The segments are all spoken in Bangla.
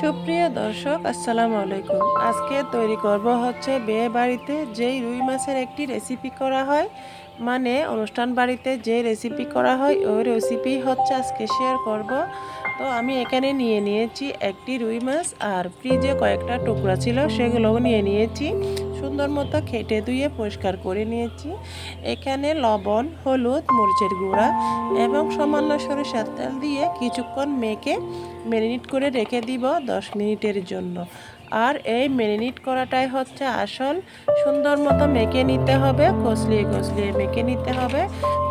সুপ্রিয় দর্শক, আসসালামু আলাইকুম। আজকে তৈরি করব হচ্ছে বিয়ে বাড়িতে যেই রুই মাছের একটি রেসিপি করা হয়, মানে অনুষ্ঠান বাড়িতে যে রেসিপি করা হয় ওই রেসিপি হচ্ছে আজকে শেয়ার করব। তো আমি এখানে নিয়ে নিয়েছি একটি রুই মাছ, আর ফ্রিজে কয়েকটা টুকরা ছিল সেগুলোও নিয়ে নিয়েছি। সুন্দর মতো কেটে ধুয়ে পরিষ্কার করে নিয়েছি। এখানে লবণ, হলুদ, মরিচের গুঁড়া এবং সামান্য সরিষার তেল দিয়ে কিছুক্ষণ মেখে ম্যারিনেট করে রেখে দিব 10 মিনিটের জন্য। আর এই ম্যারিনেট করাটাই হচ্ছে আসল। সুন্দর মতো মেখে নিতে হবে, কষলিয়ে কষলিয়ে মেখে নিতে হবে।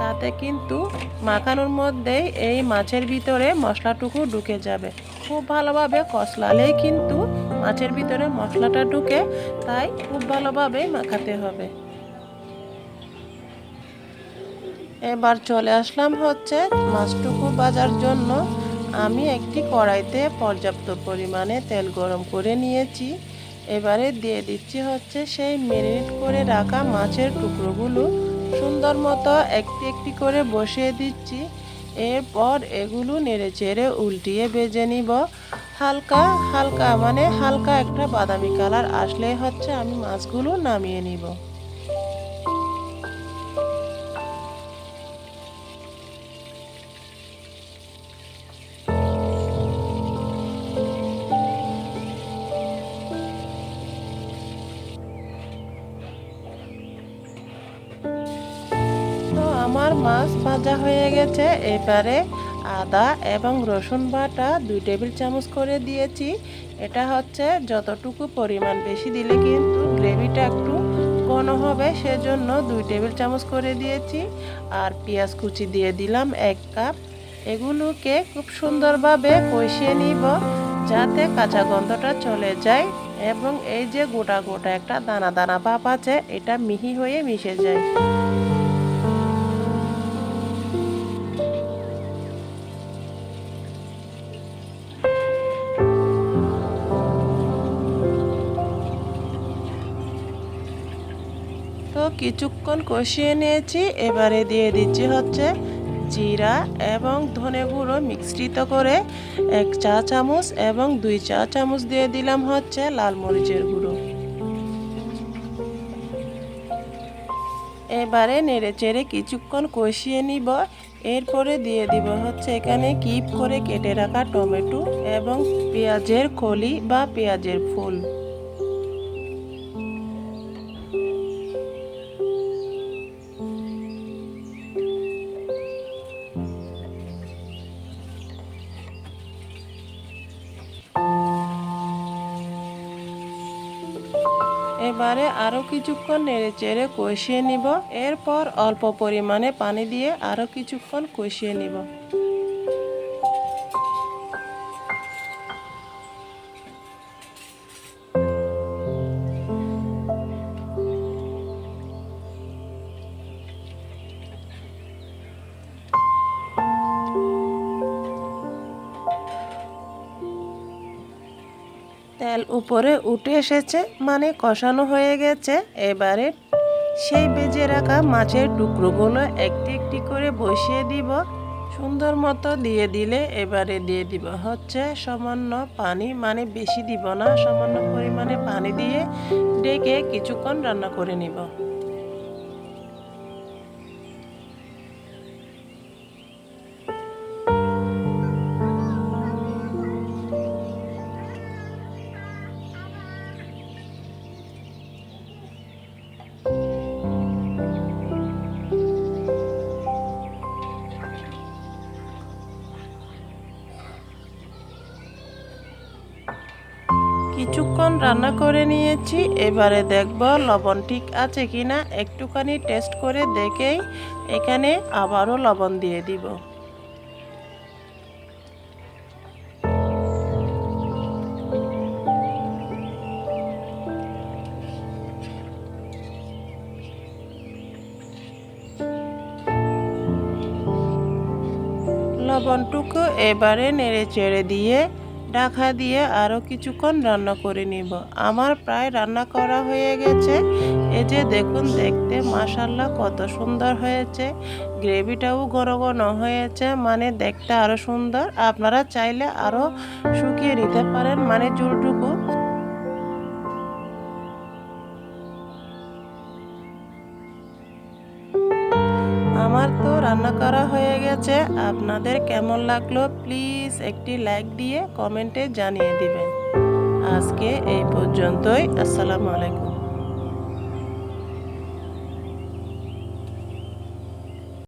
তাতে কিন্তু মাখানোর মধ্যেই এই মাছের ভিতরে মশলাটুকু ঢুকে যাবে। খুব ভালোভাবে কষলালেই কিন্তু মাছের ভিতরে মশলাটা ঢুকে, তাই খুব ভালোভাবে মাখাতে হবে। এবার চলে আসলাম হচ্ছে মাছটুকু ভাজার জন্য। আমি একটি কড়াইতে পর্যাপ্ত পরিমাণে তেল গরম করে নিয়েছি। এবারে দিয়ে দিচ্ছি হচ্ছে সেই ম্যারিনেট করে রাখা মাছের টুকরোগুলো। সুন্দর মতো একটি একটি করে বসিয়ে দিচ্ছি। এরপর এগুলো নেড়ে চেড়ে উল্টিয়ে ভেজে নিব। হালকা হালকা মানে হালকা একটা বাদামি কালার আসলে হচ্ছে আমি মাছগুলো নামিয়ে নিব। তো আমার মাছ ভাজা হয়ে গেছে। এবারে আদা এবং রসুন বাটা 2 টেবিল চামচ করে দিয়েছি। এটা হচ্ছে যতটুকু পরিমাণ বেশি দিলে কিন্তু গ্রেভিটা একটু ঘন হবে, সেজন্য 2 টেবিল চামচ করে দিয়েছি। আর পেঁয়াজ কুচি দিয়ে দিলাম 1 কাপ। এগুলোকে খুব সুন্দরভাবে কষিয়ে নিব যাতে কাঁচা গন্ধটা চলে যায় এবং এই যে গোটা গোটা একটা দানা দানা ভাব আছে এটা মিহি হয়ে মিশে যায়। তো কিছুক্ষণ কষিয়ে নিয়েছি। এবারে দিয়ে দিচ্ছি হচ্ছে জিরা এবং ধনে গুঁড়ো মিশ্রিত করে 1 চা চামচ এবং 2 চা চামচ দিয়ে দিলাম হচ্ছে লাল মরিচের গুঁড়ো। এবারে নেড়ে চেড়ে কিছুক্ষণ কষিয়ে নিব। এরপরে দিয়ে দিব হচ্ছে এখানে কিপ করে কেটে রাখা টমেটো এবং পেঁয়াজের কলি বা পেঁয়াজের ফুল। এবারে আরও কিছুক্ষণ নেড়ে চেড়ে কষিয়ে নিব। এরপর অল্প পরিমাণে পানি দিয়ে আরও কিছুক্ষণ কষিয়ে নিব। তেল উপরে উঠে এসেছে, মানে কষানো হয়ে গেছে। এবারে সেই ভেজে রাখা মাছের টুকরোগুলো একটি একটি করে বসিয়ে দিব। সুন্দর মতো দিয়ে দিলে এবারে দিয়ে দিব হচ্ছে সামান্য পানি, মানে বেশি দিব না, সামান্য পরিমাণে পানি দিয়ে ডেকে কিছুক্ষণ রান্না করে নিব। কিছুক্ষণ রান্না করে নিয়েছি। এবারে দেখব লবণ ঠিক আছে কিনা, একটুখানি টেস্ট করে দেখেই এখানে আবারও লবণ দিয়ে দিব। লবণটুকু এবারে নেড়ে চেড়ে দিয়ে ঢাকা দিয়ে আরও কিছুক্ষণ রান্না করে নিব। আমার প্রায় রান্না করা হয়ে গেছে। এই যে দেখুন, দেখতে মাশাআল্লাহ কত সুন্দর হয়েছে। গ্রেভিটাও ঘন ঘন হয়েছে, মানে দেখতে আরও সুন্দর। আপনারা চাইলে আরও শুকিয়ে নিতে পারেন, মানে ঝোলটুকু। আমার তো রান্না করা হয়ে গেছে। আপনাদের কেমন লাগলো প্লিজ একটি লাইক দিয়ে কমেন্টে জানিয়ে দিবেন। আজকে এই পর্যন্তই। আসসালামু আলাইকুম।